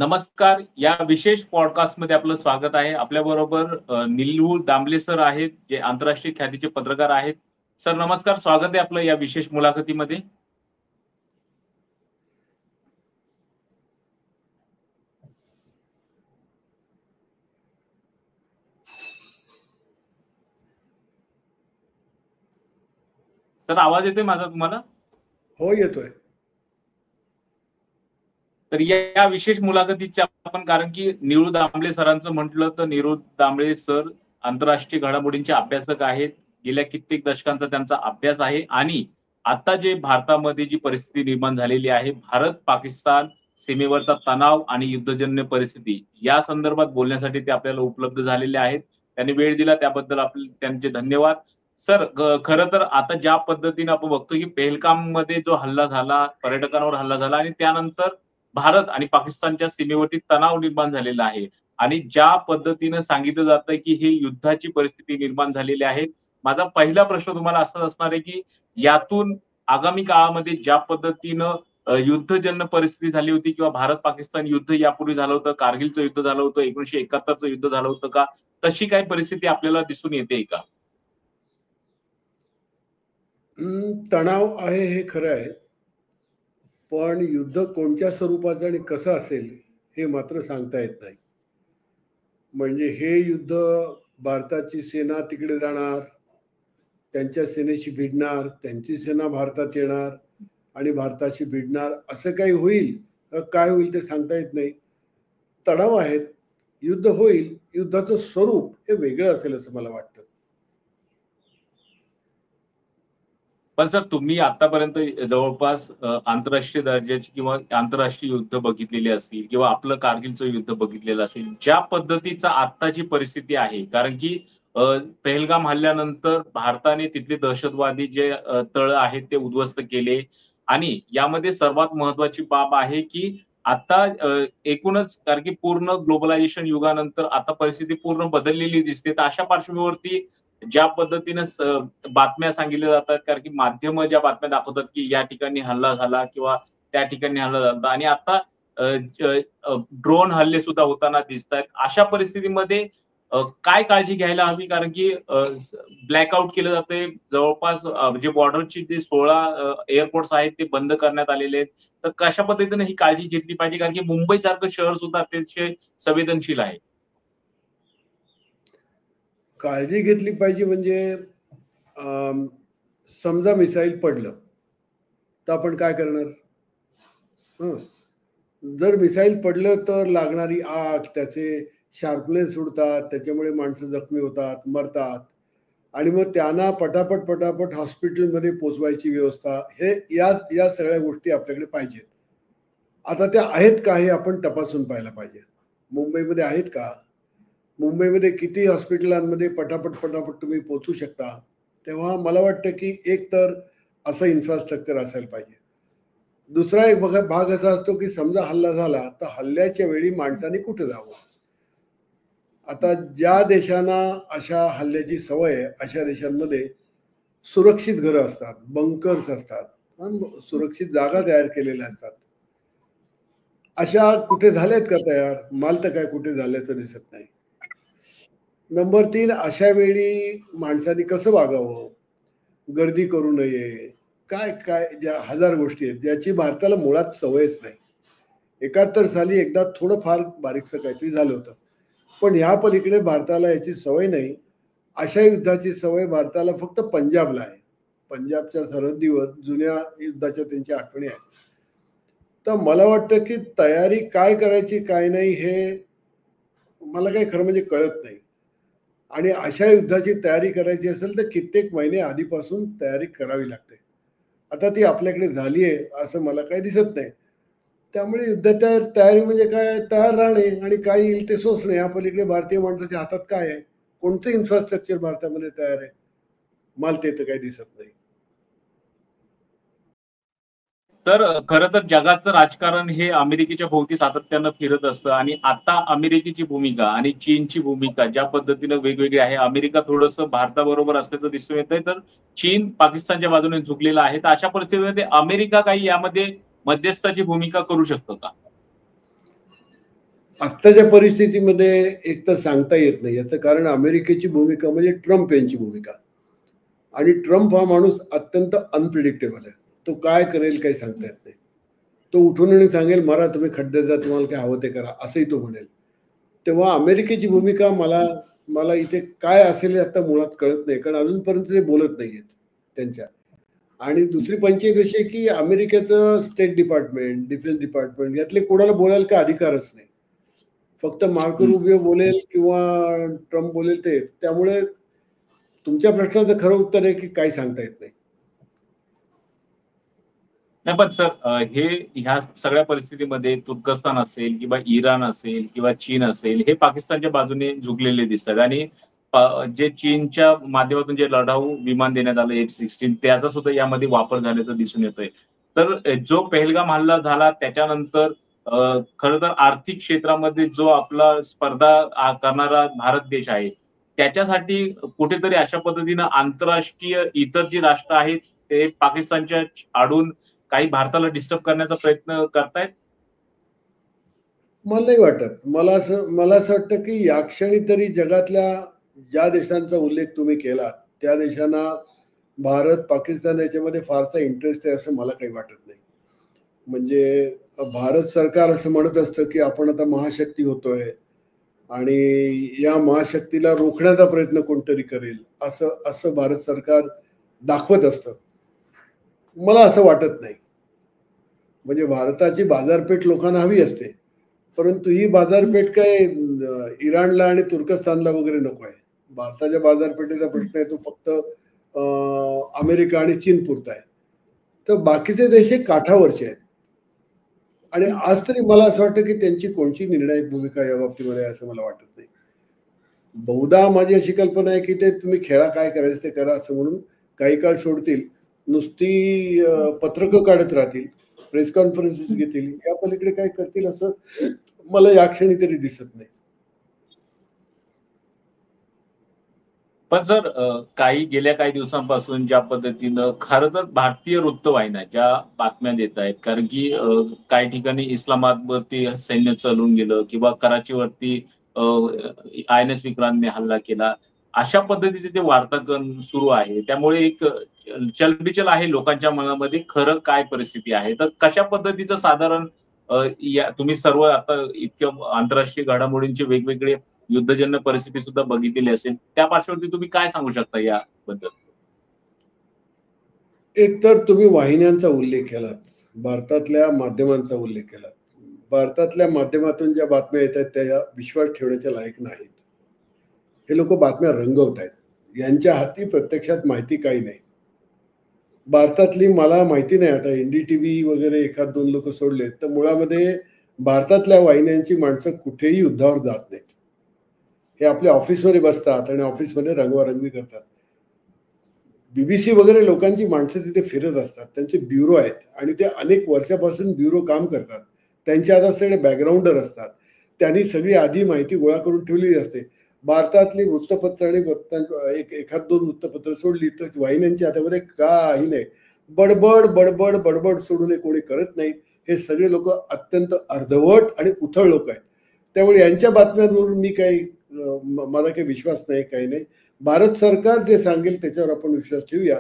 नमस्कार. या विशेष पॉडकास्टमध्ये आपलं स्वागत आहे. आपल्याबरोबर निलू दामले सर आहेत, जे आंतरराष्ट्रीय ख्यातीचे पत्रकार आहेत. सर नमस्कार. स्वागत आहे आपलं या विशेष मुलाखतीमध्ये. सर आवाज येतोय माझा तुम्हाला? हो, येतोय. तर या विशेष मुलाखतीच्या आपण कारण की निळू दामले सरांचं म्हटलं तर निळू दामले सर आंतरराष्ट्रीय घडामोडींचे अभ्यासक आहेत. गेल्या कित्येक दशकांचा त्यांचा अभ्यास आहे आणि आता जे भारतामध्ये जी परिस्थिती निर्माण झालेली आहे, भारत-पाकिस्तान सीमेवरचा तणाव आणि युद्धजन्य परिस्थिती या संदर्भात बोलण्यासाठी ते आपल्याला उपलब्ध झालेले आहेत. त्यांनी वेळ दिला त्याबद्दल त्यांचे धन्यवाद. सर खरं तर आता ज्या पद्धतीने आपण बघतो की पेहलगाममध्ये जो हल्ला झाला, पर्यटकांवर हल्ला झाला आणि त्यानंतर भारत आणि पाकिस्तानच्या सीमेवरती तणाव निर्माण झालेला आहे आणि ज्या पद्धतीनं सांगितलं जातंय की ही युद्धाची परिस्थिती निर्माण झालेली आहे. माझा पहिला प्रश्न तुम्हाला असा असणार आहे की यातून आगामी काळामध्ये ज्या पद्धतीनं युद्धजन्य परिस्थिती झाली होती किंवा भारत-पाकिस्तान युद्ध यापूर्वी झालं होतं, कारगिलचं युद्ध झालं होतं, 1971चं युद्ध झालं होतं का? तशी काही परिस्थिती आपल्याला दिसून येतेय का? तणाव आहे हे खरं आहे. पण युद्ध कोणत्या स्वरूपाचं आणि कसं असेल हे मात्र सांगता येत नाही. म्हणजे हे युद्ध भारताची सेना तिकडे जाणार, त्यांच्या सेनेशी भिडणार, त्यांची सेना भारतात येणार आणि भारताशी भिडणार असं काही होईल काय होईल ते सांगता येत नाही. तणाव आहेत, युद्ध होईल, युद्धाचं स्वरूप हे वेगळं असेल असं मला वाटतं. पण सर तुम्ही आतापर्यंत जवळपास आंतरराष्ट्रीय दर्जाची किंवा आंतरराष्ट्रीय युद्ध बघितलेली असतील किंवा आपलं कारगिलचं युद्ध बघितलेलं असेल. ज्या पद्धतीचा आत्ताची परिस्थिती आहे कारण की पेहलगाम हल्ल्यानंतर भारताने तिथले दहशतवादी जे तळ आहेत ते उद्ध्वस्त केले आणि यामध्ये सर्वात महत्त्वाची बाब आहे की आता एकूणच कारण की पूर्ण ग्लोबलायझेशन युगानंतर आता परिस्थिती पूर्ण बदललेली दिसते. तर अशा पार्श्वभूमीवरती ज्या पद्धतीनं बातम्या सांगितल्या जातात कारण की माध्यमं ज्या बातम्या दाखवतात की या ठिकाणी हल्ला झाला किंवा त्या ठिकाणी हल्ला झाला आणि आता ड्रोन हल्ले सुद्धा होताना दिसतायत. अशा परिस्थितीमध्ये काय काळजी घ्यायला हवी? कारण की ब्लॅकआउट केलं जातंय. जवळपास जे बॉर्डरची जे 16 एअरपोर्ट्स आहेत ते बंद करण्यात आलेले आहेत. तर कशा पद्धतीने ही काळजी घेतली पाहिजे? कारण की मुंबईसारखं शहर सुद्धा अतिशय संवेदनशील आहे. काळजी घेतली पाहिजे म्हणजे समजा मिसाईल पडलं तर आपण काय करणार? जर मिसाईल पडलं तर लागणारी आग, त्याचे शार्पनेस उडतात, त्याच्यामुळे माणसं जखमी होतात, मरतात आणि मग त्यांना पटापट हॉस्पिटलमध्ये पोचवायची व्यवस्था हे या सगळ्या गोष्टी आपल्याकडे पाहिजेत. आता त्या आहेत का हे आपण तपासून पाहायला पाहिजे. मुंबईमध्ये आहेत का? मुंबईमध्ये किती हॉस्पिटलांमध्ये पटापट तुम्ही पोहोचू शकता? तेव्हा मला वाटतं की एक तर असं इन्फ्रास्ट्रक्चर असायला पाहिजे. दुसरा एक भाग असा असतो की समजा हल्ला झाला तर हल्ल्याच्या वेळी माणसाने कुठे जावं? आता ज्या देशांना अशा हल्ल्याची सवय आहे अशा देशांमध्ये सुरक्षित घरं असतात, बंकर्स असतात, सुरक्षित जागा तयार केलेल्या असतात. अशा कुठे झाल्यात का तयार? माल तर काय कुठे झाल्याचं दिसत नाही. नंबर 3 अशा वेळी माणसाने कसं वागावं? गर्दी करू नये. काय ज्या हजार गोष्टी आहेत ज्याची भारताला मुळात सवयच नाही. 71 साली एकदा थोडं फार बारीकसं काहीतरी झालं होतं. पण ह्या पलीकडे भारताला याची सवय नाही. अशा युद्धाची सवय भारताला फक्त पंजाबला आहे. पंजाबच्या सरहद्दीवर जुन्या युद्धाच्या त्यांच्या आठवणी आहेत. तर मला वाटतं की तयारी काय करायची काय नाही हे मला काही खरं म्हणजे कळत नाही. आणि अशा युद्धाची तयारी करायची असेल तर कित्येक महिने आधीपासून तयारी करावी लागते. आता ती आपल्याकडे झाली आहे असं मला काही दिसत नाही. त्यामुळे युद्धाच्या तयारी म्हणजे काय तयार राहणे आणि काय येईल ते सोसणे. या पलीकडे भारतीय माणसाच्या हातात काय आहे? कोणतं इन्फ्रास्ट्रक्चर भारतामध्ये तयार आहे? मला ते तर काही दिसत नाही. सर खरं तर जगाचं राजकारण हे अमेरिकेच्या भोवती सातत्यानं फिरत असतं आणि आता अमेरिकेची भूमिका आणि चीनची भूमिका ज्या पद्धतीनं वेगवेगळी आहे. अमेरिका थोडंसं भारताबरोबर असल्याचं दिसून येतंय, तर चीन पाकिस्तानच्या बाजूने झुकलेला आहे. तर अशा परिस्थितीमध्ये अमेरिका काही यामध्ये मध्यस्थाची भूमिका करू शकतो का? आत्ताच्या परिस्थितीमध्ये एक तर सांगता येत नाही. याचं कारण अमेरिकेची भूमिका म्हणजे ट्रम्प यांची भूमिका. आणि ट्रम्प हा माणूस अत्यंत अनप्रिडिक्टेबल आहे. तो काय करेल काही सांगता येत नाही. तो उठून आणि सांगेल, "मारा तुम्ही खड्ड्यात जा, तुम्हाला काय हवं ते करा," असंही तो म्हणेल. तेव्हा अमेरिकेची भूमिका मला मला इथे काय असेल हे आता मुळात कळत नाही. कारण अजूनपर्यंत ते बोलत नाहीयेत त्यांच्या. आणि दुसरी पंचायत अशी आहे, की अमेरिकेचं स्टेट डिपार्टमेंट, डिफेन्स डिपार्टमेंट यातले कोणाला बोलायला काही अधिकारच नाही. फक्त मार्को हं. रुबियो बोलेल किंवा ट्रम्प बोलेल ते. त्यामुळे तुमच्या प्रश्नाचं खरं उत्तर आहे, की काही सांगता येत नाही. नाही पण सर हे ह्या सगळ्या परिस्थितीमध्ये तुर्कस्तान असेल किंवा इराण असेल किंवा चीन असेल हे पाकिस्तानच्या बाजूने झुकलेले दिसतात आणि जे चीनच्या माध्यमातून जे लढाऊ विमान देण्यात आलं F-16 त्याचा सुद्धा यामध्ये वापर झाल्याचं दिसून येतंय. तर जो पहलगाम हल्ला झाला त्याच्यानंतर खरं तर आर्थिक क्षेत्रामध्ये जो आपला स्पर्धा करणारा भारत देश आहे, त्याच्यासाठी कुठेतरी अशा पद्धतीनं आंतरराष्ट्रीय इतर जी राष्ट्र आहेत ते पाकिस्तानच्या आडून काही भारताला डिस्टर्ब करण्याचा प्रयत्न करतायत? मला नाही वाटत. मला असं वाटतं, की या क्षणी तरी जगातल्या ज्या देशांचा उल्लेख तुम्ही केलात, त्या देशांना भारत, पाकिस्तान याच्यामध्ये फारसा इंटरेस्ट आहे असं मला काही वाटत नाही. म्हणजे भारत सरकार असं म्हणत असतं, की आपण आता महाशक्ती होतोय आणि या महाशक्तीला रोखण्याचा प्रयत्न कोणतरी करेल, असं असं भारत सरकार दाखवत असतं. मला असं वाटत नाही. म्हणजे भारताची बाजारपेठ लोकांना हवी असते. परंतु ही बाजारपेठ काय इराणला आणि तुर्कस्तानला वगैरे नको आहे. भारताच्या बाजारपेठेचा प्रश्न आहे तो फक्त अमेरिका आणि चीन पुरता आहे. तर बाकीचे देश हे काठावरचे आहेत. आणि आज तरी मला असं वाटतं, की त्यांची कोणची निर्णायक भूमिका या बाबतीमध्ये आहे असं मला वाटत नाही. बहुधा माझी अशी कल्पना आहे, की ते तुम्ही खेळा काय करायचं ते करा असं म्हणून काही काळ सोडतील. नुसती पत्रकं काढत राहतील, प्रेस कॉन्फरन्सेस घेतील. या पलीकडे काय करतील असं मला या क्षणी तरी दिसत नाही. पण सर गेल्या काही दिवसांपासून ज्या पद्धतीनं खरं तर भारतीय वृत्तवाहिन्या ज्या बातम्या देत आहेत कारण की काही ठिकाणी इस्लामाबादवरती सैन्य चलून गेलं किंवा कराचीवरती INS विक्रांतने हल्ला केला. अशा पद्धतीचे ते वार्तांकन सुरू आहे. त्यामुळे एक चलबिचल आहे लोकांच्या मनामध्ये खरं काय परिस्थिती आहे. तर कशा पद्धतीचं साधारण या तुम्ही सर्व आता इतक्या आंतरराष्ट्रीय घडामोडींचे वेगवेगळे युद्धजन्य परिस्थिती सुद्धा बघितलेली असेल. त्या पार्श्वभूमीवर तुम्ही काय सांगू शकता याबद्दल? एक तर तुम्ही वाहिन्यांचा उल्लेख केलात. भारतातल्या माध्यमांचा उल्लेख केलात. भारतातल्या माध्यमातून ज्या बातम्या येतायत त्या विश्वास ठेवण्याच्या लायक नाहीत. हे लोकं बातम्या रंगवतायत. यांच्या हाती प्रत्यक्षात माहिती काही नाही. भारतातली मला माहिती नाही आता NDTV वगैरे एखाद 2 लोकं सोडले, तर मुळामध्ये भारतातल्या वाहिन्यांची माणसं कुठेही युद्धावर जात नाहीत. हे आपल्या ऑफिसमध्ये बसतात आणि ऑफिसमध्ये रंगवारंगवी करतात. BBC वगैरे लोकांची माणसं तिथे फिरत असतात. त्यांचे ब्युरो आहेत आणि ते अनेक वर्षापासून ब्युरो काम करतात. त्यांच्या हातात सगळे बॅकग्राऊंडर असतात. त्यांनी सगळी आधी माहिती गोळा करून ठेवलेली असते. भारतातली वृत्तपत्र आणि एखाद 2 वृत्तपत्र सोडली तर वाहिन्यांच्या हातामध्ये काही नाही. बडबड, बडबड, बडबड सोडून हे कोणी करत नाहीत. हे सगळे लोकं अत्यंत अर्धवट आणि उथळ लोकं आहेत. त्यामुळे यांच्या बातम्यांवरून मी काही माझा काही विश्वास नाही, काही नाही. भारत सरकार जे सांगेल त्याच्यावर आपण विश्वास ठेवूया.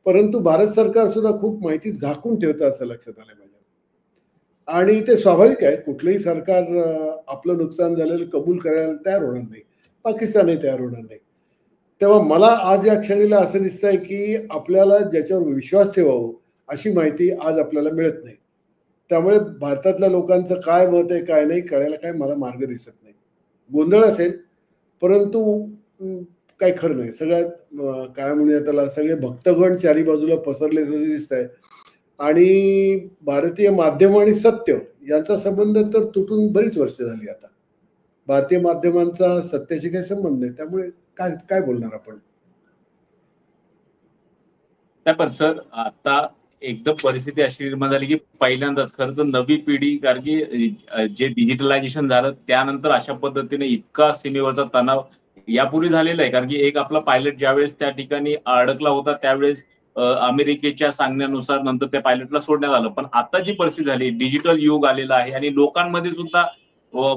परंतु भारत सरकार सुद्धा खूप माहिती झाकून ठेवतं असं लक्षात आलंय माझ्या. आणि ते स्वाभाविक आहे. कुठलंही सरकार आपलं नुकसान झालेलं कबूल करायला तयार होणार नाही. पाकिस्तानही तयार होणार नाही. तेव्हा मला आज या क्षणीला असं दिसतंय, की आपल्याला ज्याच्यावर विश्वास ठेवावं अशी माहिती आज आपल्याला मिळत नाही. त्यामुळे भारतातल्या लोकांचं काय मत आहे, काय नाही कळायला काय मला मार्ग दिसत नाही. गोंधळ असेल, परंतु काही खरं नाही. सगळ्यात काय म्हणूया त्याला सगळे भक्तगण चारी बाजूला पसरले तसे दिसतायत आणि भारतीय माध्यम आणि सत्य यांचा संबंध तर तुटून बरीच वर्ष झाली आता. भारतीय माध्यमांचा सत्याशी काही संबंध नाही. त्यामुळे काय काय बोलणार आपण? नाही पण सर आता एकदम परिस्थिती अशी निर्माण झाली, की पहिल्यांदाच खरं तर नवी पिढी कारण की जे डिजिटलायझेशन झालं त्यानंतर अशा पद्धतीने इतका सीमेवरचा तणाव यापूर्वी झालेला आहे. कारण की एक आपला पायलट ज्यावेळेस त्या ठिकाणी अडकला होता त्यावेळेस अमेरिकेच्या सांगण्यानुसार नंतर त्या पायलटला सोडण्यात आलं. पण आता जी परिस्थिती झाली डिजिटल युग आलेलं आहे आणि लोकांमध्ये सुद्धा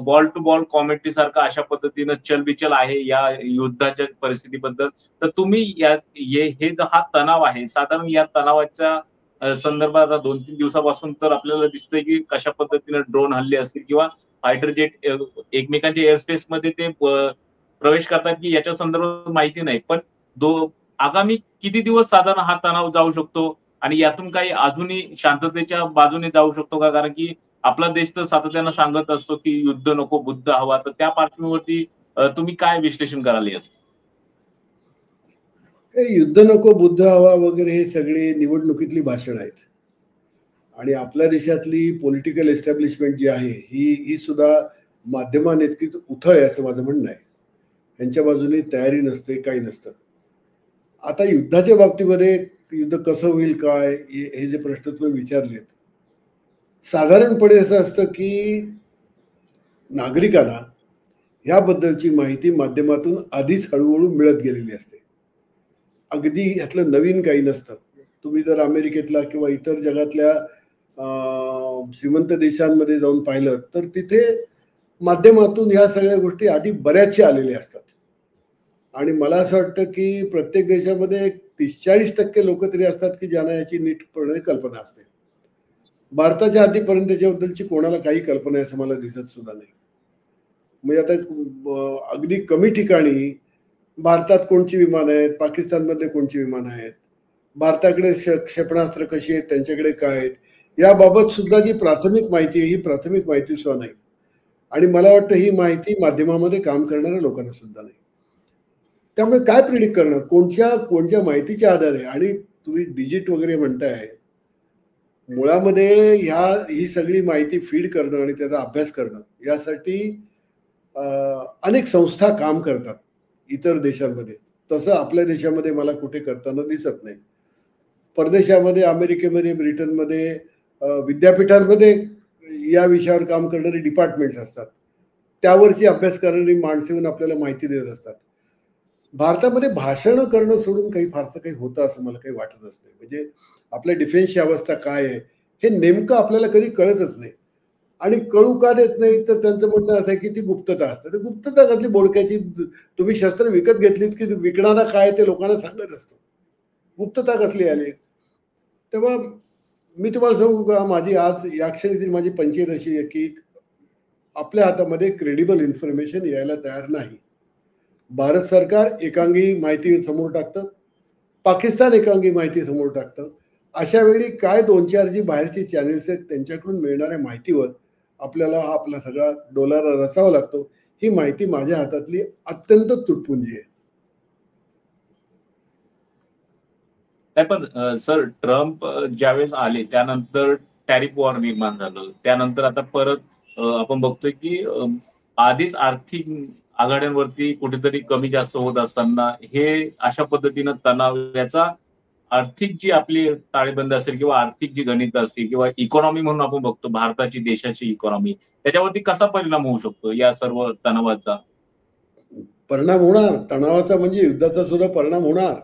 बॉल टू बॉल कॉमेंट्री सारखं अशा पद्धतीनं चलबिचल आहे या युद्धाच्या परिस्थितीबद्दल. तर तुम्ही हे जो हा तणाव आहे, साधारण या तणावाच्या संदर्भात 2-3 दिवसापासून तर आपल्याला दिसतंय की कशा पद्धतीनं ड्रोन हल्ले असतील किंवा फायटर जेट एकमेकांच्या एअर स्पेसमध्ये ते प्रवेश करतात की याच्या संदर्भात माहिती नाही. पण आगामी किती दिवस साधारण हा तणाव जाऊ शकतो आणि यातून काही अजूनही शांततेच्या बाजूने जाऊ शकतो का? कारण की आपला देश तर सातत्यानं सांगत असतो की युद्ध नको, बुद्ध हवा. तर त्या पार्श्वभूमीवरती तुम्ही काय विश्लेषण कराल याचं? हे युद्ध नको, बुद्ध हवा वगैरे हे सगळे निवडणुकीतली भाषण आहेत. आणि आपल्या देशातली पॉलिटिकल एस्टॅब्लिशमेंट जी आहे, ही सुद्धा माध्यमांइतकीच उथळ आहे असं माझं म्हणणं आहे. त्यांच्या बाजूने तयारी नसते, काही नसतं. आता युद्धाच्या बाबतीमध्ये युद्ध कसं होईल काय हे जे प्रश्न तुम्ही विचारलेत, साधारणपणे असं असतं की नागरिकांना ह्याबद्दलची माहिती माध्यमातून आधीच हळूहळू मिळत गेलेली असते. अगदी ह्यातलं नवीन काही नसतं. तुम्ही जर अमेरिकेतला किंवा इतर जगातल्या श्रीमंत देशांमध्ये जाऊन पाहिलं तर तिथे माध्यमातून ह्या सगळ्या गोष्टी आधी बऱ्याचशा आलेल्या असतात. आणि मला असं वाटतं की प्रत्येक देशामध्ये 30-40% लोक तरी असतात की ज्यांना याची नीटपणे कल्पना असते. भारताच्या आधीपर्यंत त्याच्याबद्दलची कोणाला काही कल्पना आहे असं मला दिसत सुद्धा नाही. म्हणजे आता अगदी कमी ठिकाणी भारतात कोणची विमानं आहेत, पाकिस्तानमधले कोणची विमानं आहेत, भारताकडे क्षेपणास्त्र कशी आहेत, त्यांच्याकडे काय आहेत, याबाबत सुद्धा जी प्राथमिक माहिती आहे, ही प्राथमिक माहिती सुद्धा नाही. आणि मला वाटतं ही माहिती माध्यमामध्ये काम करणाऱ्या लोकांना सुद्धा नाही. त्यामुळे काय प्रिडिक्ट करणार? कोणत्या माहितीच्या आधारे? आणि तुम्ही डिजिट वगैरे म्हणताय, मुळामध्ये ही सगळी माहिती फीड करणं आणि त्याचा अभ्यास करणं यासाठी अनेक संस्था काम करतात इतर देशांमध्ये. तसं आपल्या देशामध्ये मला कुठे करताना दिसत नाही. परदेशामध्ये, अमेरिकेमध्ये, ब्रिटनमध्ये विद्यापीठांमध्ये या विषयावर काम करणारे डिपार्टमेंट्स असतात. त्यावरची अभ्यास करणारी माणसं येऊन आपल्याला माहिती देत असतात. भारतामध्ये भाषणं करणं सोडून काही फारसं काही होतं असं मला काही वाटतच नाही. म्हणजे आपल्या डिफेन्सची अवस्था काय आहे, हे नेमकं आपल्याला कधी कळतच नाही. आणि कळू का देत नाही? तर त्यांचं म्हणणं असं आहे की ती गुप्तता असते. तर गुप्तता कसली बोडक्याची? तुम्ही शस्त्र विकत घेतलीत की विकणारा काय ते लोकांना सांगत असतो. गुप्तता कसली आली? तेव्हा मी तुम्हाला सांगू का, माझी आज या क्षणी माझी पंचायत अशी आहे की आपल्या हातामध्ये क्रेडिबल इन्फॉर्मेशन यायला तयार नाही. भारत सरकार एकांगी माहिती समोर टाकतं, पाकिस्तान एकांगी माहिती समोर टाकतं. अशा वेळी काय 2-4 जी बाहेरची चॅनल्स आहेत त्यांच्याकडून मिळणाऱ्या माहितीवर आपल्याला हा आपला सगळा डोलारा रचावा लागतो. ही माहिती माझ्या हातातली अत्यंत तुटपुंजी आहे. नाही पण सर ट्रम्प ज्यावेळेस आले त्यानंतर टॅरिफ वॉर निर्माण झालं. त्यानंतर आता परत आपण बघतोय की आधीच आर्थिक आघाड्यांवरती कुठेतरी कमी जास्त होत असताना हे अशा पद्धतीनं तणाव याचा आर्थिक जी आपली ताळेबंद असेल किंवा आर्थिक जी गणितं असतील किंवा इकॉनॉमी म्हणून आपण बघतो भारताची देशाची इकॉनॉमी त्याच्यावरती कसा परिणाम होऊ शकतो या सर्व तणावाचा? परिणाम होणार. तणावाचा म्हणजे युद्धाचा सुद्धा परिणाम होणार.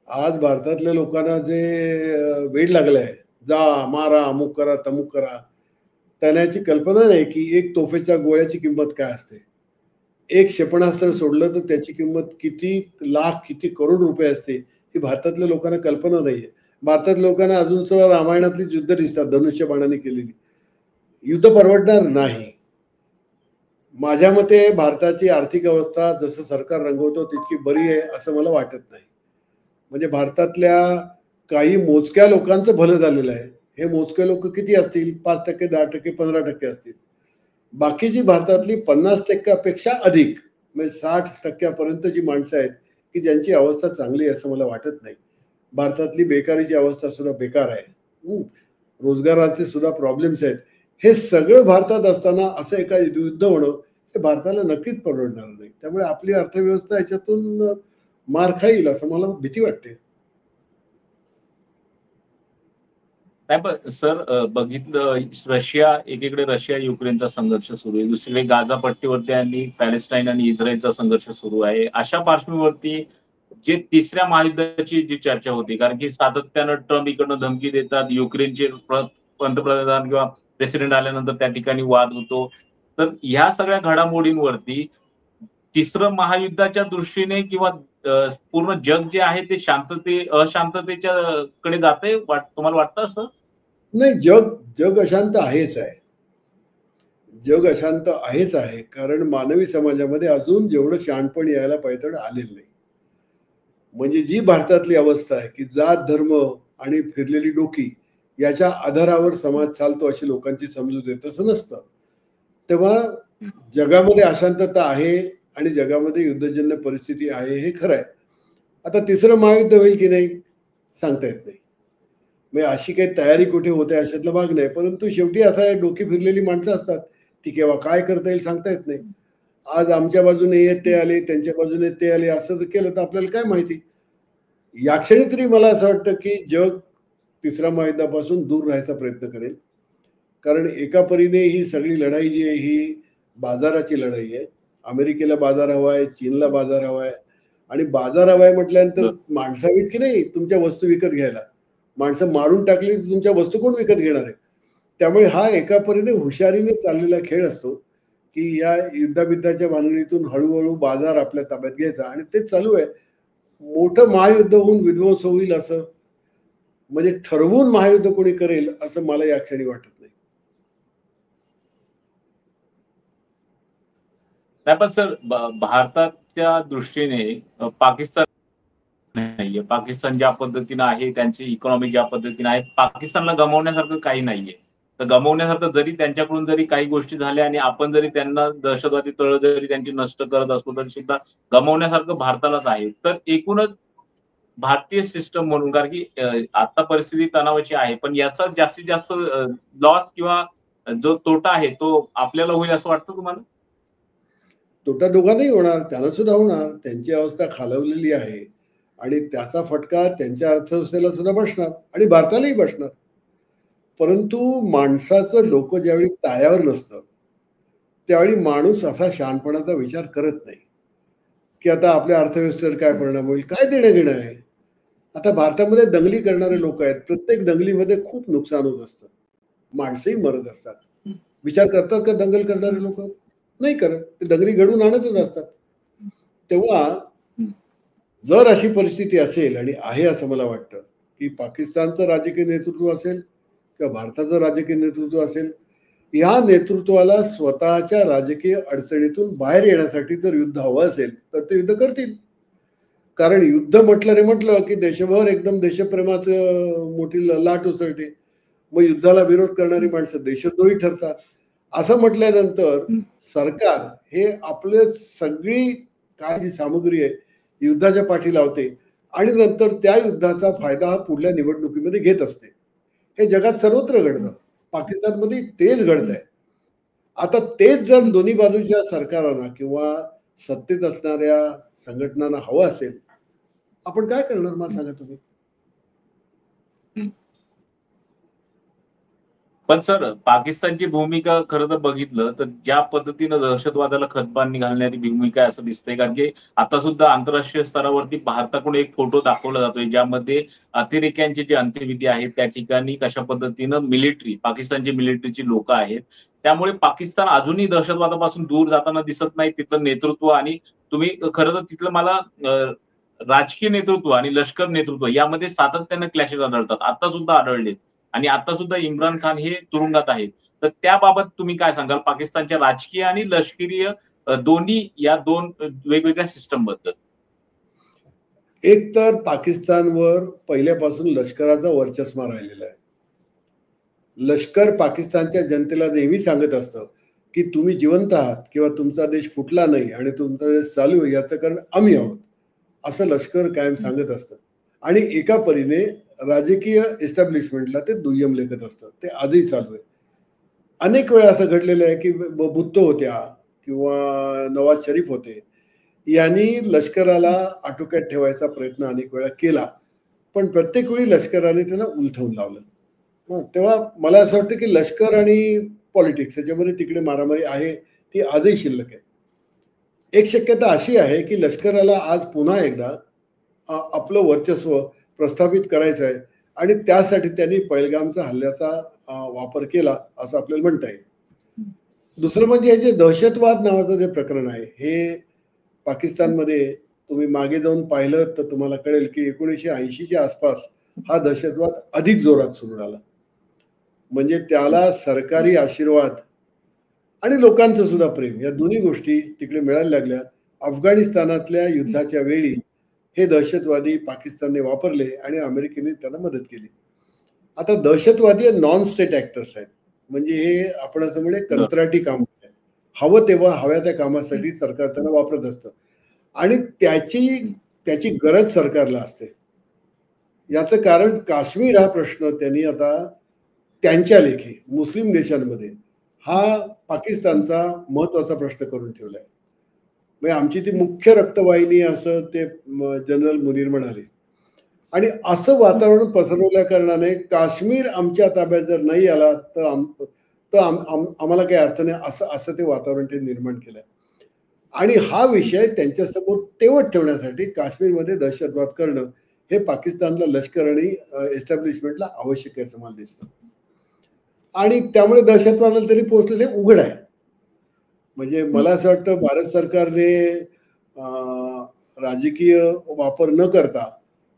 आज भारतातल्या लोकांना जे वेड लागलंय, जा, मारा, अमुक करा, तमुक करा. त्यांना याची कल्पना नाही की एक तोफेच्या गोळ्याची किंमत काय असते. एक क्षेपणास्त्र सोडलं तर त्याची किंमत किती लाख, किती करोड रुपये असते, ही भारतातल्या लोकांना कल्पना नाहीये. भारतातल्या लोकांना अजून सुद्धा रामायणातली युद्ध दिसतात धनुष्यबाणाने केलेली. युद्ध परवडणार नाही. माझ्या मते भारताची आर्थिक अवस्था जसं सरकार रंगवतो तितकी बरी आहे असं मला वाटत नाही. म्हणजे भारतातल्या काही मोजक्या लोकांचं भलं झालेलं आहे. हे मोजके लोक किती असतील? 5%, 10%, 15% असतील. बाकीची भारतातली 50% पेक्षा अधिक म्हणजे 60% पर्यंत जी माणसं आहेत की ज्यांची अवस्था चांगली आहे असं मला वाटत नाही. भारतातली बेकारीची अवस्था सुद्धा बेकार आहे. रोजगाराचे सुद्धा प्रॉब्लेम्स आहेत. हे सगळं भारतात असताना असं एका युद्ध होणं हे भारताला नक्कीच परवडणार नाही. त्यामुळे आपली अर्थव्यवस्था याच्यातून मार खाईल असं मला भीती वाटते. नाही पण सर बघितलं एकीकडे रशिया युक्रेनचा संघर्ष सुरू आहे. दुसरीकडे गाझा पट्टीवरती आणि पॅलेस्टाईन आणि इस्रायलचा संघर्ष सुरू आहे. अशा पार्श्वभूमीवरती जे तिसऱ्या महायुद्धाची जी चर्चा होती कारण की सातत्यानं ट्रम्प इकडनं धमकी देतात. युक्रेनचे पंतप्रधान किंवा प्रेसिडेंट आल्यानंतर त्या ठिकाणी वाद होतो. तर ह्या सगळ्या घडामोडींवरती तिसरं महायुद्धाच्या दृष्टीने किंवा पूर्ण जग जे आहे ते अशांततेच्या कडे जातंय तुम्हाला वाटतं असं? नाही, जग जग अशांत आहेच आहे. जग अशांत आहेच आहे. कारण मानवी समाजामध्ये अजून जेवढं शहाणपण यायला पाहिजे तेवढं आलेलं नाही. म्हणजे जी भारतातली अवस्था आहे, की जात, धर्म आणि फिरलेली डोकी याच्या आधारावर समाज चालतो अशी लोकांची समजूत आहे. तसं नसतं. तेव्हा जगामध्ये अशांतता आहे आणि जगामध्ये युद्धजन्य परिस्थिती आहे हे खरं आहे. आता तिसरं महायुद्ध होईल की नाही सांगता येत नाही. म्हणजे अशी काही तयारी कुठे होते अशातला भाग नाही. परंतु शेवटी असं आहे, डोकी फिरलेली माणसं असतात. ती केव्हा काय करता येईल सांगता येत नाही. आज आमच्या बाजूने ते आले, त्यांच्या बाजूने ते आले, असं जर केलं तर आपल्याला काय माहिती? या क्षणी तरी मला असं वाटतं, की जग तिसऱ्या महायुद्धापासून दूर राहायचा प्रयत्न करेल. कारण एका परीने ही सगळी लढाई जी आहे ही बाजाराची लढाई आहे. अमेरिकेला बाजार हवा आहे, चीनला बाजार हवा आहे आणि बाजार हवा आहे म्हटल्यानंतर माणसं हवीत की नाही तुमच्या वस्तू विकत घ्यायला. माणसं मारून टाकली तर तुमच्या वस्तू कोण विकत घेणार आहे? त्यामुळे हा एका परीने हुशारीने चाललेला खेळ असतो, की या युद्धाबिद्धाच्या भानगडीतून हळू बाजार आपल्या ताब्यात घ्यायचा आणि तेच चालू आहे. मोठं महायुद्ध होऊन विध्वंस होईल असं म्हणजे ठरवून महायुद्ध कोणी करेल असं मला या क्षणी वाटत नाही. नाही पण सर भारताच्या दृष्टीने पाकिस्तान नाहीये. पाकिस्तान ज्या पद्धतीनं आहे, त्यांची इकॉनॉमी ज्या पद्धतीने आहे, पाकिस्तानला गमावण्यासारखं काही नाहीये. तर गमावण्यासारखं जरी त्यांच्याकडून जरी काही गोष्टी झाल्या आणि आपण जरी त्यांना दहशतवादी तळ जरी त्यांची नष्ट करत असलो तरी सुद्धा गमावण्यासारखं भारतालाच आहे. तर एकूणच भारतीय सिस्टम म्हणून कारण की आता परिस्थिती तणावाची आहे, पण याचा जास्तीत जास्त लॉस किंवा जो तोटा आहे तो आपल्याला होईल असं वाटतं तुम्हाला? तोटा दोघांनाही होणार, त्यांना सुद्धा होणार. त्यांची अवस्था खालावलेली आहे आणि त्याचा फटका त्यांच्या अर्थव्यवस्थेला सुद्धा बसणार आणि भारतालाही बसणार. परंतु माणसाचं डोकं ज्यावेळी ताळ्यावर नसतं, त्यावेळी माणूस असा शहाणपणाचा विचार करत नाही, की आता आपल्या अर्थव्यवस्थेवर काय परिणाम होईल? काय देणं-घेणं आहे? आता भारतामध्ये दंगली करणारे लोकं आहेत. प्रत्येक दंगलीमध्ये खूप नुकसान होत असतं. माणसंही मरत असतात. विचार करतात का दंगल करणारे लोकं? नाही करत. ते दंगली घडवून आणतच असतात. तेव्हा जर अशी परिस्थिती असेल आणि आहे असं मला वाटतं, की पाकिस्तानचं राजकीय नेतृत्व असेल किंवा भारताचं राजकीय नेतृत्व असेल, या नेतृत्वाला स्वतःच्या राजकीय अडचणीतून बाहेर येण्यासाठी जर युद्ध हवं असेल, तर ते युद्ध करतील. कारण युद्ध म्हटलं रे म्हटलं, की देशभर एकदम देशप्रेमाचं मोठी लाट उसळते. मग युद्धाला विरोध करणारी माणसं देशद्रोही ठरतात. असं म्हटल्यानंतर सरकार हे आपलं सगळी काय जी सामग्री आहे, युद्धाच्या पाठी लावते आणि नंतर त्या युद्धाचा फायदा हा पुढल्या निवडणुकीमध्ये घेत असते. हे जगात सर्वत्र घडतं. पाकिस्तानमध्ये तेच घडतंय. आता तेच जर दोन्ही बाजूच्या सरकारांना किंवा सत्तेत असणाऱ्या संघटनांना हवं असेल, आपण काय करणार मला सांगा तुम्ही? पण सर, पाकिस्तानची भूमिका खरं तर बघितलं तर ज्या पद्धतीनं दहशतवादाला खतपाणी घालणारी भूमिका आहे असं दिसतंय. कारण की आता सुद्धा आंतरराष्ट्रीय स्तरावरती भारताकडून एक फोटो दाखवला जातोय, ज्यामध्ये अतिरेक्यांची जी अंत्यविधी आहे त्या ठिकाणी कशा पद्धतीनं पाकिस्तानची मिलिटरीची लोकं आहेत. त्यामुळे पाकिस्तान अजूनही दहशतवादापासून दूर जाताना दिसत नाही. तिथलं नेतृत्व आणि तुम्ही खरं तर तिथलं मला राजकीय नेतृत्व आणि लष्कर नेतृत्व यामध्ये सातत्यानं क्लॅशेस आढळतात. आता सुद्धा आढळले. आणि आता सुद्धा इम्रान खान हे तुरुंगात आहेत. तर त्याबाबत तुम्ही काय सांगाल पाकिस्तानच्या राजकीय आणि लष्करीय दोन्ही या दोन वेगवेगळ्या सिस्टम बद्दल? एक तर पाकिस्तानवर पहिल्यापासून लष्कराचा वर्चस्व राहिलेला आहे. लष्कर पाकिस्तानच्या जनतेला नेहमी सांगत असतं, की तुम्ही जिवंत आहात किंवा तुमचा देश फुटला नाही आणि तुमचा देश चालू आहे याचं कारण आम्ही आहोत. असं लष्कर कायम सांगत असतं आणि एका परीने राजकीय एस्टॅब्लिशमेंटला ते दुय्यम लेखत असतं. ते आजही चालू आहे. अनेक वेळा असं घडलेलं आहे, की भुत्तो होत्या किंवा नवाज शरीफ होते. यांनी लष्कराला आटोक्यात ठेवायचा प्रयत्न अनेक वेळा केला. पण प्रत्येक वेळी लष्कराने त्यांना उलथवून लावलं. तेव्हा मला असं वाटतं, की लष्कर आणि पॉलिटिक्स ह्याच्यामध्ये तिकडे मारामारी आहे, ती आजही शिल्लक आहे. एक शक्यता अशी आहे, की लष्कराला आज पुन्हा एकदा आपलं वर्चस्व प्रस्थापित करायचं आहे आणि त्यासाठी त्यांनी पहलगामचा हल्ल्याचा वापर केला असं आपल्याला म्हणता येईल. दुसरं म्हणजे हे जे दहशतवाद नावाचं जे प्रकरण आहे, हे पाकिस्तानमध्ये तुम्ही मागे जाऊन पाहिलं तर तुम्हाला कळेल की 1980च्या आसपास हा दहशतवाद अधिक जोरात सुरू झाला. म्हणजे त्याला सरकारी आशीर्वाद आणि लोकांचं सुद्धा प्रेम या दोन्ही गोष्टी तिकडे मिळायला लागल्या. अफगाणिस्तानातल्या युद्धाच्या वेळी हे दहशतवादी पाकिस्तानने वापरले आणि अमेरिकेने त्यांना मदत केली. आता दहशतवादी नॉन स्टेट ॲक्टर्स आहेत. म्हणजे हे आपण असं म्हणजे कंत्राटी काम आहेत. हवं तेव्हा हव्या त्या कामासाठी सरकार त्यांना वापरत असतं आणि त्याची गरज सरकारला असते. याचं कारण काश्मीर हा प्रश्न त्यांनी आता त्यांच्या लेखी मुस्लिम देशांमध्ये हा पाकिस्तानचा महत्वाचा प्रश्न करून ठेवलाय. म्हणजे आमची ती मुख्य रक्तवाहिनी असं ते जनरल मुनीर म्हणाले. आणि असं वातावरण पसरवल्या कारणाने काश्मीर आमच्या ताब्यात जर नाही आला तर आम्हाला काही अर्थ नाही असं असं ते वातावरण ते निर्माण केलंय. आणि हा विषय त्यांच्यासमोर तेवत ठेवण्यासाठी काश्मीरमध्ये दहशतवाद करणं हे पाकिस्तानला लष्कर आणि एस्टॅब्लिशमेंटला आवश्यक आहे असं मला दिसतं. आणि त्यामुळे दहशतवादाला तरी पोहोचलं हे उघड आहे. म्हणजे मला असं वाटतं भारत सरकारने राजकीय वापर न करता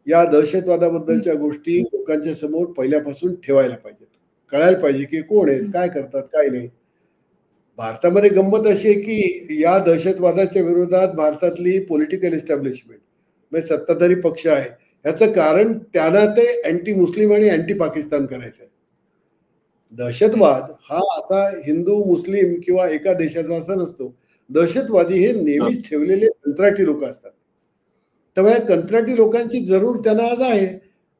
या दहशतवादाबद्दलच्या गोष्टी लोकांच्या समोर पहिल्यापासून ठेवायला पाहिजेत. कळायला पाहिजे की कोण आहेत, काय करतात, काय नाही. भारतामध्ये गंमत अशी आहे की या दहशतवादाच्या विरोधात भारतातली पॉलिटिकल एस्टॅब्लिशमेंट म्हणजे सत्ताधारी पक्ष आहे. ह्याचं कारण त्यांना ते अँटी मुस्लिम आणि अँटी पाकिस्तान करायचं आहे. दहशतवाद हा असा हिंदू मुस्लिम किंवा एका देशाचा असा नसतो. दहशतवादी हे नेहमीच ठेवलेले कंत्राटी लोक असतात. तेव्हा या कंत्राटी लोकांची जरूर त्यांना आज आहे.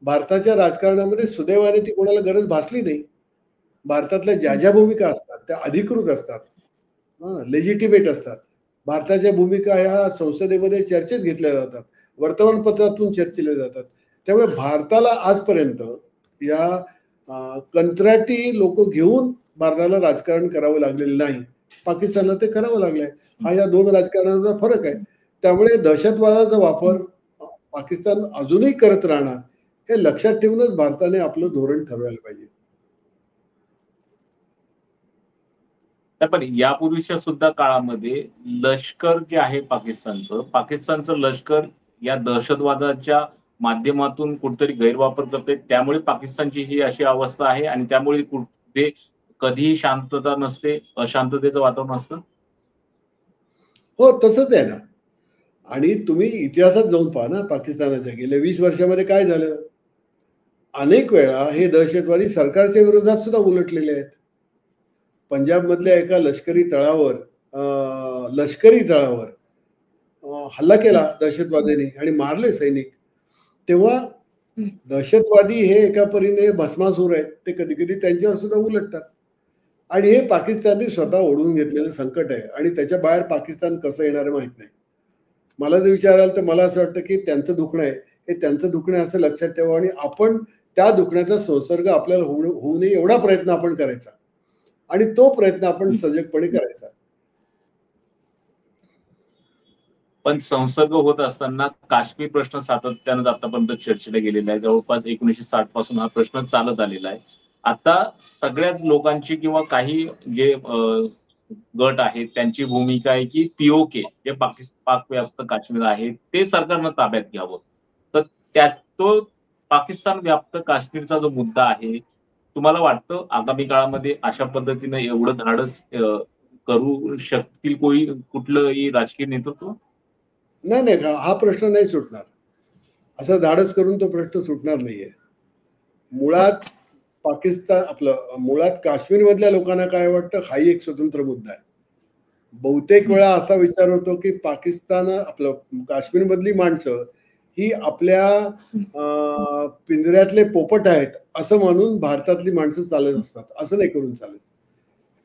भारताच्या राजकारणामध्ये सुदैवाने ती कोणाला गरज भासली नाही. भारतातल्या ज्या ज्या भूमिका असतात त्या अधिकृत असतात, लेजिटिमेट असतात. भारताच्या भूमिका ह्या संसदेमध्ये चर्चेत घेतल्या जातात, वर्तमानपत्रातून चर्चिल्या जातात. त्यामुळे भारताला आजपर्यंत या कंत्राटी लोक घेऊन भारताला राजकारण करावं लागलेलं नाही. पाकिस्तानला ते करावं लागलंय. हा या दोन राजकारणाचा फरक आहे. त्यामुळे दहशतवादाचा वापर पाकिस्तान अजूनही करत राहणार हे लक्षात ठेवूनच भारताने आपलं धोरण ठरवायला पाहिजे. पण यापूर्वीच्या सुद्धा काळामध्ये लष्कर जे आहे पाकिस्तानचं लष्कर या दहशतवादाच्या माध्यमातून कुठेतरी गैरवापर करते. त्यामुळे पाकिस्तानची ही अशी अवस्था आहे आणि त्यामुळे कुठे कधीही शांतता नसते, अशांततेचं वातावरण असतं. हो, तसंच आहे ना. आणि तुम्ही इतिहासात जाऊन पहा ना, पाकिस्तानाच्या गेल्या 20 वर्षामध्ये काय झालं? अनेक वेळा हे दहशतवादी सरकारच्या विरोधात सुद्धा उलटलेले आहेत. पंजाबमधल्या एका लष्करी तळावर हल्ला केला दहशतवाद्यांनी आणि मारले सैनिक. तेव्हा दहशतवादी हे एका परीने भस्मासूर आहेत. ते कधी-कधी त्यांच्यावर सुद्धा उलटतात. आणि हे पाकिस्तानने स्वतः ओढवून घेतलेलं संकट आहे आणि त्याच्या बाहेर पाकिस्तान कसं येणार आहे माहित नाही. मला जर विचाराल तर मला असं वाटतं की त्यांचं दुखणं आहे, हे त्यांचं दुखणं आहे असं लक्षात ठेवा आणि आपण त्या दुखण्याचा संसर्ग आपल्याला होऊ नये एवढा प्रयत्न आपण करायचा आणि तो प्रयत्न आपण सजगपणे करायचा. पण संसर्ग होत असताना काश्मीर प्रश्न सातत्यानं आतापर्यंत चर्चेला गेलेला आहे. जवळपास 1960 पासून हा प्रश्न चालत आलेला आहे. आता सगळ्याच लोकांची किंवा काही जे गट आहेत त्यांची भूमिका आहे की पीओके जे पाकव्याप्त काश्मीर आहे ते सरकारनं ताब्यात घ्यावं. तर तो पाकिस्तान व्याप्त काश्मीरचा जो मुद्दा आहे, तुम्हाला वाटतं आगामी काळामध्ये अशा पद्धतीनं एवढं धाडस करू शकतील कुठलंही राजकीय नेतृत्व? नाही, नाही. हा प्रश्न नाही सुटणार. असं धाडस करून तो प्रश्न सुटणार नाहीये. मुळात काश्मीरमधल्या लोकांना काय वाटतं, हाही एक स्वतंत्र मुद्दा आहे. बहुतेक वेळा असा विचार होतो, की काश्मीरमधली माणसं ही आपल्या पिंजऱ्यातले पोपट आहेत, असं म्हणून भारतातली माणसं चालत असतात. असं नाही करून चालत.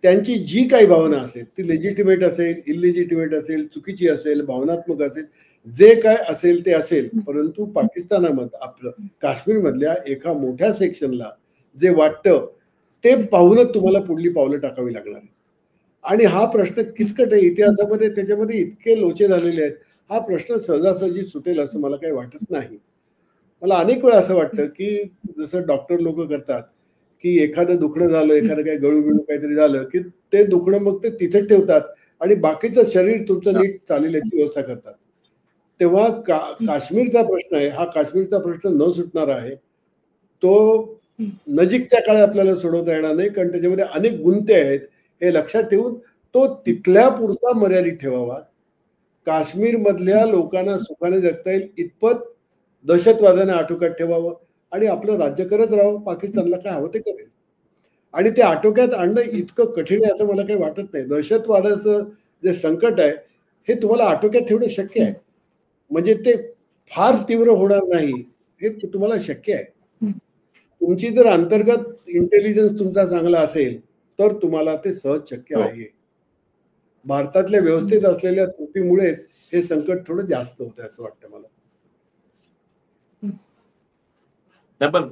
त्यांची जी काही भावना असेल, ती लेजिटिमेट असेल, इललेजिटिमेट असेल, चुकीची असेल, भावनात्मक असेल, जे काय असेल ते असेल. परंतु आपलं काश्मीरमधल्या एका मोठ्या सेक्शनला जे वाटतं, ते पाहूनच तुम्हाला पुढली पावलं टाकावी लागणार आहे. आणि हा प्रश्न किचकट आहे. इतिहासामध्ये त्याच्यामध्ये इतके लोचे झालेले आहेत. हा प्रश्न सहजासहजी सुटेल असं मला काही वाटत नाही. मला अनेक वेळा असं वाटतं, की जसं डॉक्टर लोकं करतात, की एखादं दुखणं झालं, एखादं काही गळू-बिळू काहीतरी झालं, की ते दुखणं मग ते तिथे ठेवतात आणि बाकीचं शरीर तुमचं हां. नीट चालेल याची व्यवस्था करतात. तेव्हा हं, काश्मीरचा प्रश्न आहे, हा काश्मीरचा प्रश्न न सुटणारा आहे. तो हं, नजीकच्या काळात आपल्याला सोडवता येणार नाही, कारण त्याच्यामध्ये अनेक गुंते आहेत. हे लक्षात ठेवून तो हं, तिथल्या पुरता मर्यादित ठेवावा. काश्मीरमधल्या हं, लोकांना सुखाने जगता येईल इतपत दहशतवादाने आटोक्यात ठेवावं आणि आपलं राज्य करत राहावं. हं, पाकिस्तानला काय हवं ते करेल. आणि ते आटोक्यात आणणं हं, इतकं कठीण आहे असं मला काही वाटत नाही. दहशतवादाचं जे संकट आहे, हे तुम्हाला आटोक्यात ठेवणं शक्य आहे. हं, म्हणजे ते फार हं, तीव्र होणार नाही, हे तुम्हाला शक्य आहे. हं, तुमची जर अंतर्गत इंटेलिजन्स तुमचा चांगला असेल, तर तुम्हाला ते सहज शक्य हो. आहे. भारतातल्या हं, व्यवस्थेत असलेल्या त्रुटीमुळे हे संकट थोडं जास्त होतंय असं वाटतं मला. हं. नाही पण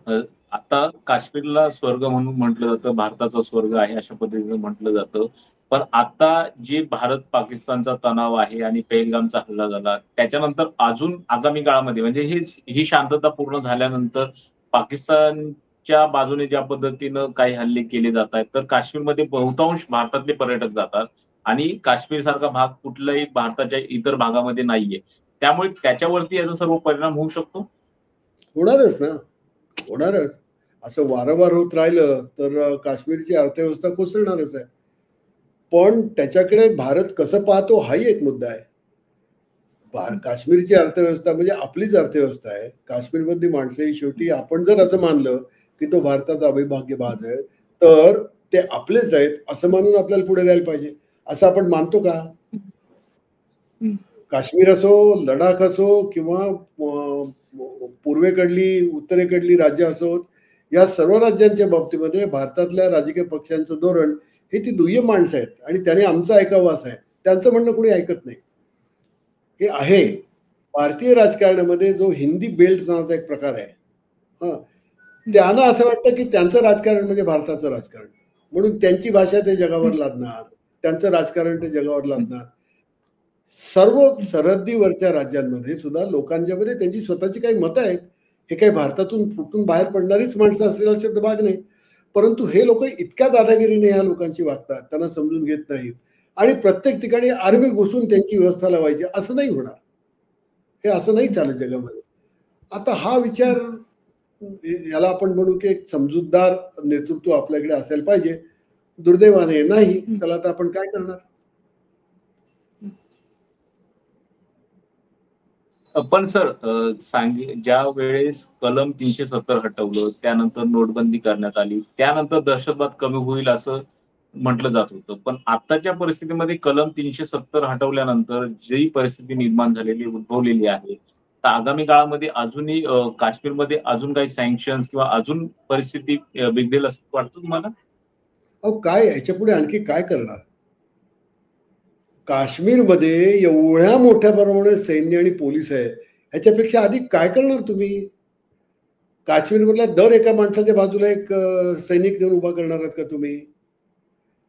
आता काश्मीरला स्वर्ग म्हणून म्हटलं जातं, भारताचा स्वर्ग आहे अशा पद्धतीनं म्हटलं जातं. पण आता जे भारत-पाकिस्तानचा तणाव आहे आणि पेहलगामचा हल्ला झाला, त्याच्यानंतर अजून आगामी काळामध्ये म्हणजे ही शांतता पूर्ण झाल्यानंतर पाकिस्तानच्या बाजूने ज्या पद्धतीनं काही हल्ले केले जात आहेत, तर काश्मीरमध्ये बहुतांश भारतातले पर्यटक जातात आणि काश्मीरसारखा भाग कुठल्याही भारताच्या इतर भागामध्ये नाहीये. त्यामुळे त्याच्यावरती याचा सर्व परिणाम होऊ शकतो? होणारच ना, होणारच. असं वारंवार होत राहिलं तर काश्मीरची अर्थव्यवस्था कोसळणारच आहे. पण त्याच्याकडे भारत कसं पाहतो हाही एक मुद्दा आहे. हं, काश्मीरची अर्थव्यवस्था म्हणजे आपलीच अर्थव्यवस्था आहे. काश्मीरमधली माणसं ही शेवटी आपण जर असं मानलं, की तो भारताचा अविभाज्य भाग आहे, तर ते आपलेच आहेत असं मानून आपल्याला पुढे जायला पाहिजे. असं आपण मानतो का? हं, हं, काश्मीर असो, लडाख असो किंवा पूर्वेकडली, उत्तरेकडली राज्य असोत, या सर्व राज्यांच्या बाबतीमध्ये भारतातल्या राजकीय पक्षांचं धोरण हे ती दुय्यम माणसं आहेत आणि त्याने आमचं ऐकावं असं आहे. त्यांचं म्हणणं कोणी ऐकत नाही. हे आहे. हं, भारतीय राजकारणामध्ये जो हिंदी बेल्ट नावाचा एक प्रकार आहे. हं. हं, त्यांना असं वाटतं, की त्यांचं राजकारण म्हणजे भारताचं राजकारण. म्हणून त्यांची भाषा ते जगावर हं, लादणार. त्यांचं राजकारण ते जगावर हं, लादणार. सर्व हं, सरहद्दीवरच्या राज्यांमध्ये सुद्धा लोकांच्यामध्ये त्यांची स्वतःची काही मतं आहेत. हे काही भारतातून फुटून बाहेर पडणारीच माणसं असतील असे भाग नाही. परंतु हे लोकं इतक्या दादागिरीने ह्या लोकांशी वागतात, त्यांना समजून घेत नाहीत आणि प्रत्येक ठिकाणी आर्मी घुसून त्यांची व्यवस्था लावायची असं नाही होणार. हे असं नाही हं, चालत जगामध्ये. आता हा हं, विचार याला आपण म्हणू की एक समजूतदार नेतृत्व आपल्याकडे असायला पाहिजे. दुर्दैवाने नाही. हं, त्याला आता आपण काय करणार? हं. पण सर ज्या वेळेस कलम 370 हटवलं, त्यानंतर नोटबंदी करण्यात आली. त्यानंतर दहशतवाद कमी होईल असं म्हटलं जात होतं. पण आत्ताच्या परिस्थितीमध्ये कलम 370 हटवल्यानंतर जी परिस्थिती निर्माण झालेली, उद्भवलेली आहे, तर आगामी काळामध्ये अजूनही काश्मीरमध्ये अजून काही सँक्शन्स किंवा अजून परिस्थिती बिघडेल असं वाटतं तुम्हाला? अहो काय ह्याच्यापुढे आणखी काय करणार? काश्मीरमध्ये एवढ्या मोठ्या प्रमाणात सैन्य आणि पोलीस आहे. ह्याच्यापेक्षा अधिक काय करणार तुम्ही? काश्मीरमधल्या दर एका माणसाच्या बाजूला एक सैनिक देऊन उभा करणार आहात का तुम्ही?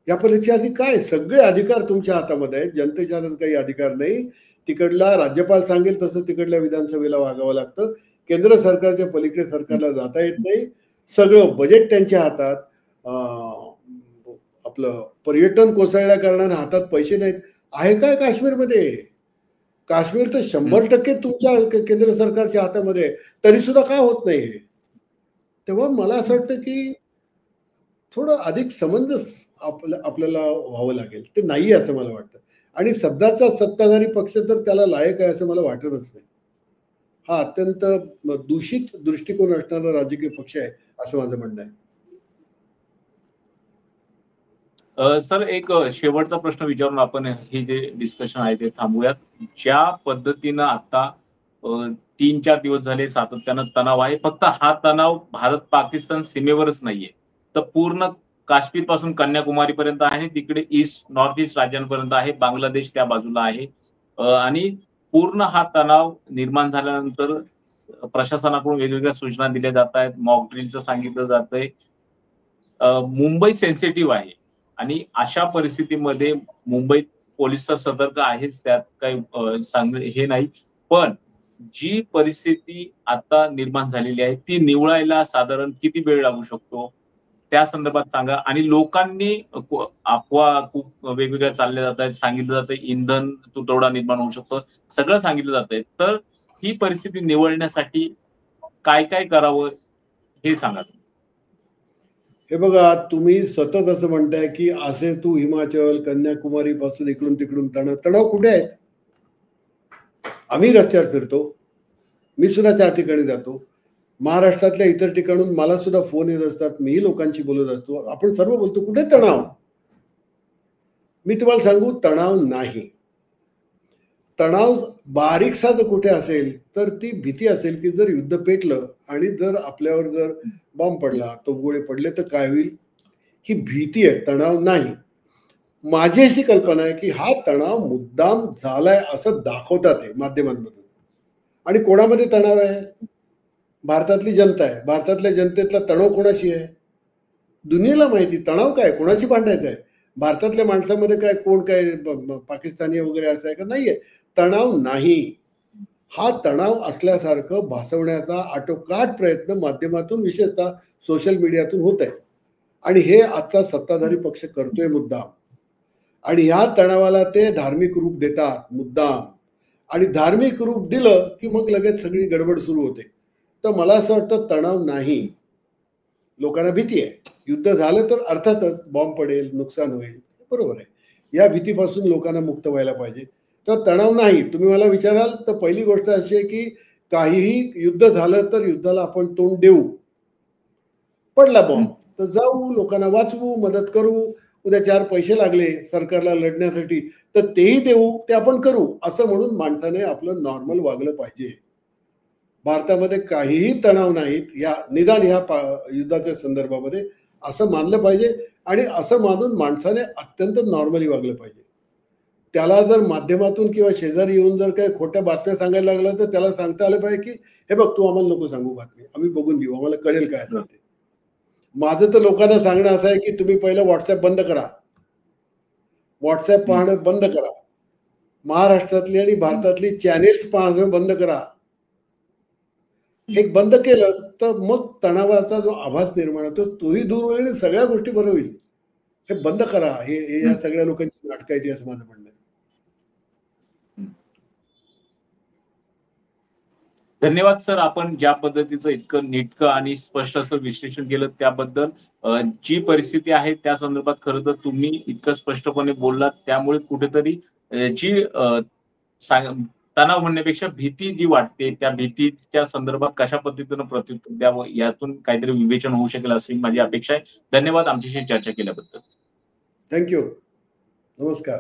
या परीक्षेच्या आधी काय? सगळे अधिकार तुमच्या हातामध्ये आहेत. जनतेच्या हातात काही अधिकार नाही. तिकडला राज्यपाल सांगेल तसं तिकडल्या विधानसभेला वागावं लागतं. केंद्र सरकारच्या पलीकडे हं, सरकारला जाता येत नाही. सगळं बजेट त्यांच्या हातात. अ, आपलं पर्यटन कोसळल्या कारणाने हातात पैसे नाहीत. आहे काय काश्मीरमध्ये? काश्मीर तर हं. 100% तुमच्या केंद्र सरकारच्या हातामध्ये आहे. तरीसुद्धा का होत नाही हे? तेव्हा मला असं हं. वाटतं, की थोडं अधिक समंजस आपल्याला व्हावं लागेल. ते नाहीये असं मला वाटतं. आणि सध्याचा सत्ताधारी पक्ष तर त्याला लायक आहे असं मला वाटतच नाही. हा अत्यंत दूषित दृष्टिकोन असणारा राजकीय पक्ष आहे, असं माझं म्हणणं आहे. सर एक शेवटचा प्रश्न विचारून आपण हे जे डिस्कशन आहे ते थांबवूयात. ज्या पद्धतीनं आता 3-4 दिवस झाले सातत्यानं तणाव आहे. फक्त हा तणाव भारत-पाकिस्तान सीमेवरच नाहीये. तर पूर्ण काश्मीरपासून कन्याकुमारीपर्यंत आहे. तिकडे नॉर्थ ईस्ट राज्यांपर्यंत आहे. बांगलादेश त्या बाजूला आहे. आणि पूर्ण हा तणाव निर्माण झाल्यानंतर प्रशासनाकडून वेगवेगळ्या सूचना दिल्या जात आहेत. मॉक ड्रिलचं सांगितलं जातंय. मुंबई सेन्सिटिव्ह आहे आणि अशा परिस्थितीमध्ये मुंबईत पोलिस तर सतर्क आहेच त्यात काही हे नाही. पण जी परिस्थिती आता निर्माण झालेली आहे ती निवळायला साधारण किती वेळ लागू शकतो? त्या संदर्भात सांगा. आणि लोकांनी अफवा खूप वेगवेगळ्या चालल्या जात आहेत. सांगितलं जातं इंधन तुटवडा निर्माण होऊ शकतो. सगळं सांगितलं जातंय. तर ही परिस्थिती निवळण्यासाठी काय करावं हे सांगा. हे बघा, तुम्ही सतत असं म्हणताय की असे तू हिमाचल, कन्याकुमारी पासून इकडून तिकडून तणाव तणाव कुठे आहेत? आम्ही रस्त्यावर फिरतो. मी सुद्धा 4 ठिकाणी जातो. महाराष्ट्रातल्या इतर ठिकाणून मला सुद्धा फोन येत असतात. मीही लोकांशी बोलत असतो. आपण सर्व बोलतो, कुठे तणाव? मी तुम्हाला सांगू, तणाव नाही. तणाव बारीकसा जर कुठे असेल, तर ती भीती असेल की जर युद्ध पेटलं आणि जर आपल्यावर जर बॉम्ब पडला, तोफगोळे पडले तर काय होईल? ही भीती आहे, तणाव नाही. माझी अशी कल्पना आहे की हा तणाव मुद्दाम झालाय असं दाखवतात आहे माध्यमांमधून. आणि कोणामध्ये तणाव आहे? भारतातली जनता आहे. भारतातल्या जनतेतला तणाव कोणाशी आहे? दुनियेला माहिती तणाव काय, कोणाशी भांडायचं आहे? भारतातल्या माणसामध्ये काय कोण काय पाकिस्तानी वगैरे असं आहे का? नाहीये. तणाव नाही. हा तणाव असल्यासारखं भासवण्याचा आटोकाट प्रयत्न माध्यमातून विशेषतः सोशल मीडियातून होत आहे. आणि हे आजचा सत्ताधारी पक्ष करतोय मुद्दाम. आणि ह्या तणावाला ते धार्मिक रूप देतात मुद्दाम. आणि धार्मिक रूप दिलं की मग लगेच सगळी गडबड सुरू होते. तर मला असं वाटतं तणाव नाही. लोकांना भीती आहे. युद्ध झालं तर अर्थातच बॉम्ब पडेल, नुकसान होईल. बरोबर आहे. या भीतीपासून लोकांना मुक्त व्हायला पाहिजे. तर तणाव नाही. तुम्ही मला विचाराल तर पहिली गोष्ट अशी आहे की काहीही युद्ध झालं तर युद्धाला आपण तोंड देऊ. पडला बॉम्ब तर जाऊ, लोकांना वाचवू, मदत करू. उद्या 4 पैसे लागले सरकारला लढण्यासाठी तर तेही देऊ, ते आपण करू. असं म्हणून माणसाने आपलं नॉर्मल वागलं पाहिजे. भारतामध्ये काहीही तणाव नाहीत या निदान ह्या युद्धाच्या संदर्भामध्ये असं मानलं पाहिजे. आणि असं मानून माणसाने अत्यंत नॉर्मली वागलं पाहिजे. त्याला जर माध्यमातून किंवा शेजारी येऊन जर काही खोट्या बातम्या सांगायला लागला तर त्याला सांगता आलं पाहिजे की हे बघ, तू आम्हाला नको सांगू बातमी, आम्ही बघून घेऊ, आम्हाला कळेल काय असेल ते. माझं तर लोकांना सांगणं असं आहे की तुम्ही पहिलं व्हॉट्सअप बंद करा. व्हॉट्सअप पाहणं बंद करा. महाराष्ट्रातली आणि भारतातली चॅनेल्स पाहणं बंद करा. हे बंद केलं तर मग तणावाचा जो आभास निर्माण होतो तोही दूर होईल आणि सगळ्या गोष्टी बरं होईल. हे बंद करा. हे या सगळ्या लोकांची नाटकं आहेत असं माझं म्हणणं आहे. धन्यवाद सर. आपण ज्या पद्धतीचं इतकं नेटकं आणि स्पष्ट असं विश्लेषण केलं त्याबद्दल. जी परिस्थिती आहे त्या संदर्भात खरं तर तुम्ही इतकं स्पष्टपणे बोललात. त्यामुळे कुठेतरी जी तणाव म्हणण्यापेक्षा भीती जी वाटते त्या भीतीच्या संदर्भात कशा पद्धतीनं प्रत्युत्तर द्यावं यातून काहीतरी विवेचन होऊ शकेल अशी माझी अपेक्षा आहे. धन्यवाद आमच्याशी चर्चा केल्याबद्दल. थँक्यू. नमस्कार.